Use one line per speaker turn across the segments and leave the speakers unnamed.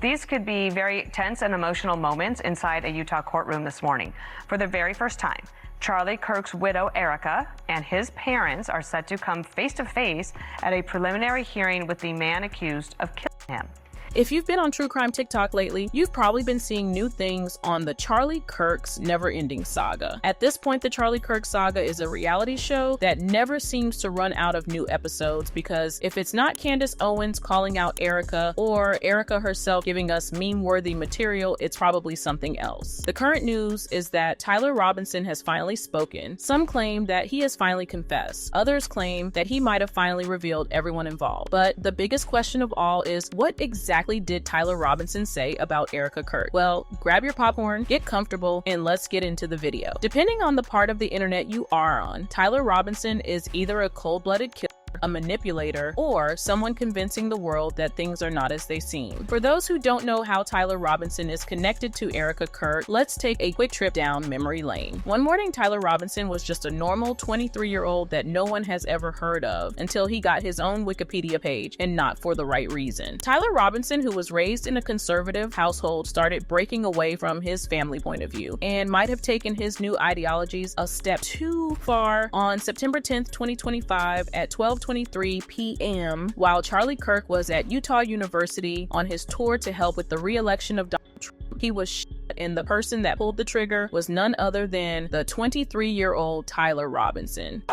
These could be very tense and emotional moments inside a Utah courtroom this morning. For the very first time, Charlie Kirk's widow, Erika, and his parents are set to come face to face at a preliminary hearing with the man accused of killing him.
If you've been on True Crime TikTok lately, you've probably been seeing new things on the Charlie Kirk's never-ending saga. At this point, the Charlie Kirk saga is a reality show that never seems to run out of new episodes, because if it's not Candace Owens calling out Erika or Erika herself giving us meme-worthy material, it's probably something else. The current news is that Tyler Robinson has finally spoken. Some claim that he has finally confessed. Others claim that he might have finally revealed everyone involved. But the biggest question of all is, what exactly did Tyler Robinson say about Erika Kirk? Well, grab your popcorn, get comfortable, and let's get into the video. Depending on the part of the internet you are on, Tyler Robinson is either a cold-blooded killer, a manipulator, or someone convincing the world that things are not as they seem. For those who don't know how Tyler Robinson is connected to Erika Kirk, let's take a quick trip down memory lane. One morning, Tyler Robinson was just a normal 23-year-old that no one has ever heard of until he got his own Wikipedia page, and not for the right reason. Tyler Robinson, who was raised in a conservative household, started breaking away from his family point of view and might have taken his new ideologies a step too far on September 10th, 2025 at 12:23 p.m. while Charlie Kirk was at Utah University on his tour to help with the re-election of Donald Trump. He was shot, and the person that pulled the trigger was none other than the 23-year-old Tyler Robinson.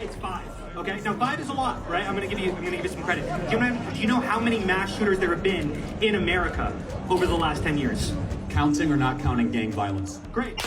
It's 5. Okay, now 5 is a lot, right? I'm gonna give you some credit. Do you know how many mass shooters there have been in America over the last 10 years?
Counting or not counting gang violence?
Great.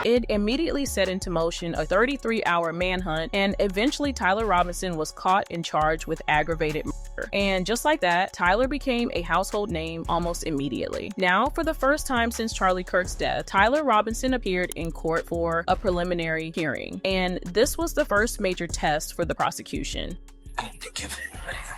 It immediately set into motion a 33-hour manhunt, and eventually Tyler Robinson was caught and charged with aggravated murder. And just like that, Tyler became a household name almost immediately. Now, for the first time since Charlie Kirk's death, Tyler Robinson appeared in court for a preliminary hearing, and this was the first major test for the prosecution.
I need to give anybody that.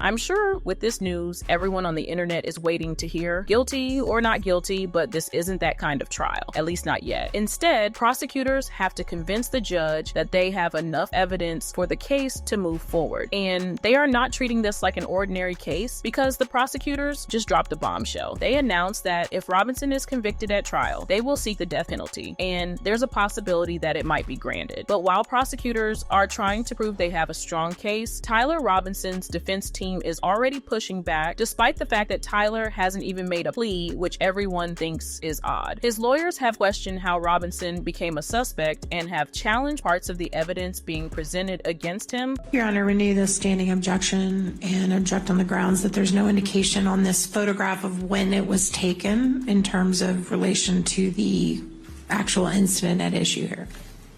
I'm sure with this news, everyone on the internet is waiting to hear guilty or not guilty, but this isn't that kind of trial, at least not yet. Instead, prosecutors have to convince the judge that they have enough evidence for the case to move forward. And they are not treating this like an ordinary case, because the prosecutors just dropped a bombshell. They announced that if Robinson is convicted at trial, they will seek the death penalty, and there's a possibility that it might be granted. But while prosecutors are trying to prove they have a strong case, Tyler Robinson's defense team is already pushing back, despite the fact that Tyler hasn't even made a plea, which everyone thinks is odd. His lawyers have questioned how Robinson became a suspect and have challenged parts of the evidence being presented against him.
Your Honor, renew this standing objection and object on the grounds that there's no indication on this photograph of when it was taken in terms of relation to the actual incident at issue here.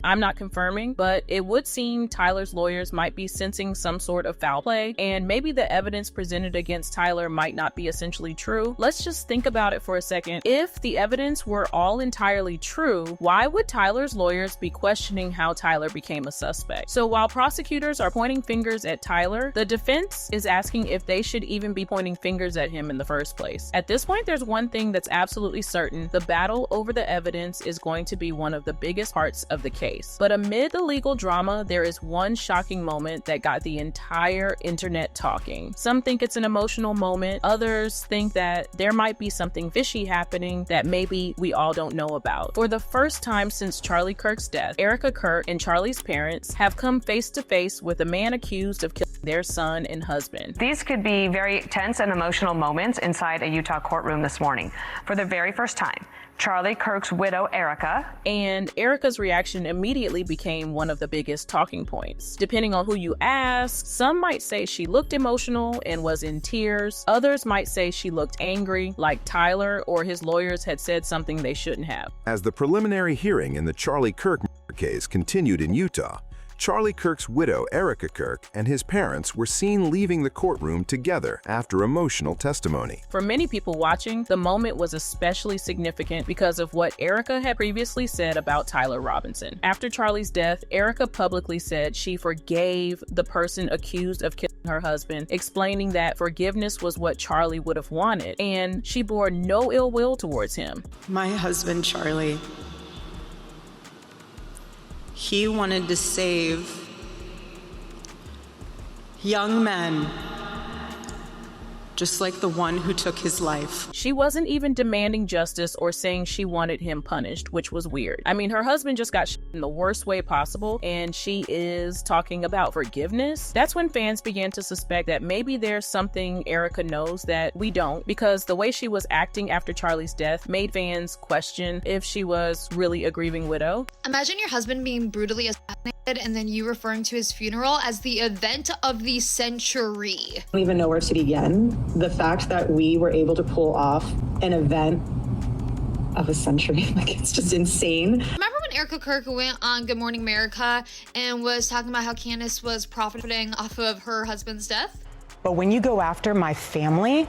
I'm not confirming, but it would seem Tyler's lawyers might be sensing some sort of foul play, and maybe the evidence presented against Tyler might not be essentially true. Let's just think about it for a second. If the evidence were all entirely true, why would Tyler's lawyers be questioning how Tyler became a suspect? So while prosecutors are pointing fingers at Tyler, the defense is asking if they should even be pointing fingers at him in the first place. At this point, there's one thing that's absolutely certain: the battle over the evidence is going to be one of the biggest parts of the case. But amid the legal drama, there is one shocking moment that got the entire internet talking. Some think it's an emotional moment. Others think that there might be something fishy happening that maybe we all don't know about. For the first time since Charlie Kirk's death, Erika Kirk and Charlie's parents have come face to face with a man accused of killing their son and husband.
These could be very tense and emotional moments inside a Utah courtroom this morning. For the very first time, Charlie Kirk's widow, Erika,
and Erika's reaction immediately became one of the biggest talking points. Depending on who you ask, some might say she looked emotional and was in tears. Others might say she looked angry, like Tyler or his lawyers had said something they shouldn't have.
As the preliminary hearing in the Charlie Kirk murder case continued in Utah, Charlie Kirk's widow, Erika Kirk, and his parents were seen leaving the courtroom together after emotional testimony.
For many people watching, the moment was especially significant because of what Erika had previously said about Tyler Robinson. After Charlie's death, Erika publicly said she forgave the person accused of killing her husband, explaining that forgiveness was what Charlie would have wanted, and she bore no ill will towards him.
My husband, Charlie, he wanted to save young men, just like the one who took his life.
She wasn't even demanding justice or saying she wanted him punished, which was weird. I mean, her husband just got shot in the worst way possible, and she is talking about forgiveness. That's when fans began to suspect that maybe there's something Erika knows that we don't, because the way she was acting after Charlie's death made fans question if she was really a grieving widow.
Imagine your husband being brutally assassinated and then you referring to his funeral as the event of the century.
I don't even know where to begin. The fact that we were able to pull off an event of a century, like, it's just insane.
Remember when Erika Kirk went on Good Morning America and was talking about how Candace was profiting off of her husband's death?
But when you go after my family,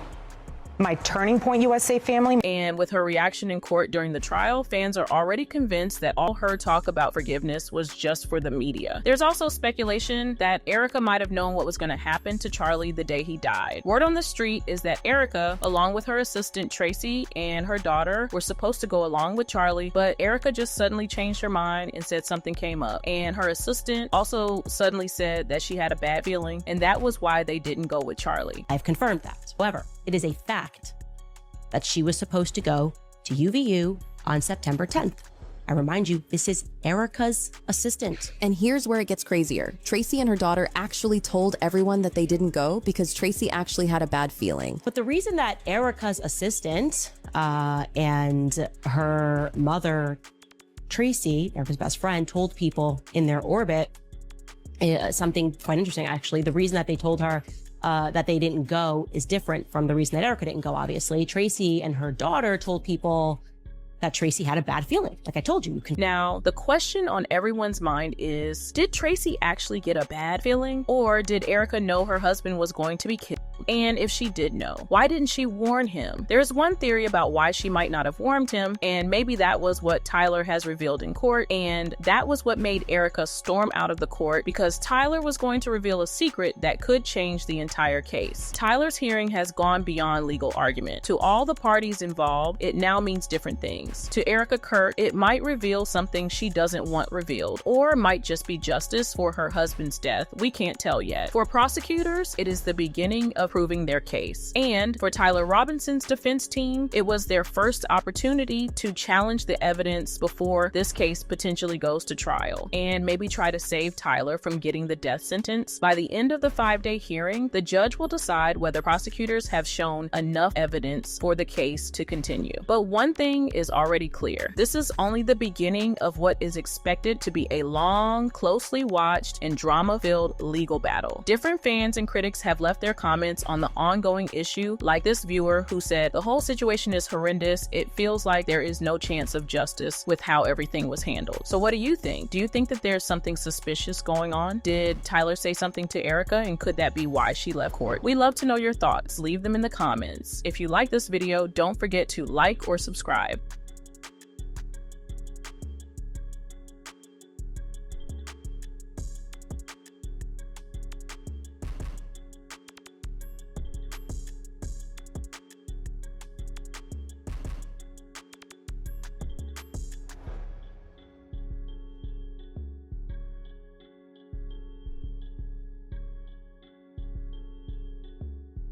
my Turning Point USA family.
And with her reaction in court during the trial, fans are already convinced that all her talk about forgiveness was just for the media. There's also speculation that Erika might have known what was going to happen to Charlie the day he died. Word on the street is that Erika, along with her assistant Tracy and her daughter, were supposed to go along with Charlie, but Erika just suddenly changed her mind and said something came up. And her assistant also suddenly said that she had a bad feeling, and that was why they didn't go with Charlie.
I've confirmed that. However, it is a fact that she was supposed to go to UVU on September 10th. I remind you, this is Erika's assistant.
And here's where it gets crazier. Tracy and her daughter actually told everyone that they didn't go because Tracy actually had a bad feeling.
But the reason that Erika's assistant and her mother, Tracy, Erika's best friend, told people in their orbit something quite interesting, actually. The reason that they told her that they didn't go is different from the reason that Erika didn't go, obviously. Tracy and her daughter told people that Tracy had a bad feeling. Like I told you, you can.
Now, the question on everyone's mind is, did Tracy actually get a bad feeling? Or did Erika know her husband was going to be killed? And if she did know, why didn't she warn him? There's one theory about why she might not have warned him, and maybe that was what Tyler has revealed in court, and that was what made Erika storm out of the court, because Tyler was going to reveal a secret that could change the entire case. Tyler's hearing has gone beyond legal argument. To all the parties involved, it now means different things. To Erika Kirk, it might reveal something she doesn't want revealed, or might just be justice for her husband's death. We can't tell yet. For prosecutors, it is the beginning of proving their case. And for Tyler Robinson's defense team, it was their first opportunity to challenge the evidence before this case potentially goes to trial, and maybe try to save Tyler from getting the death sentence. By the end of the 5-day hearing, the judge will decide whether prosecutors have shown enough evidence for the case to continue. But one thing is already clear. This is only the beginning of what is expected to be a long, closely watched, and drama-filled legal battle. Different fans and critics have left their comments on the ongoing issue, like this viewer who said, "The whole situation is horrendous. It feels like there is no chance of justice with how everything was handled." So what do you think? Do you think that there's something suspicious going on? Did Tyler say something to Erika, and could that be why she left court? We love to know your thoughts. Leave them in the comments. If you like this video, don't forget to like or subscribe.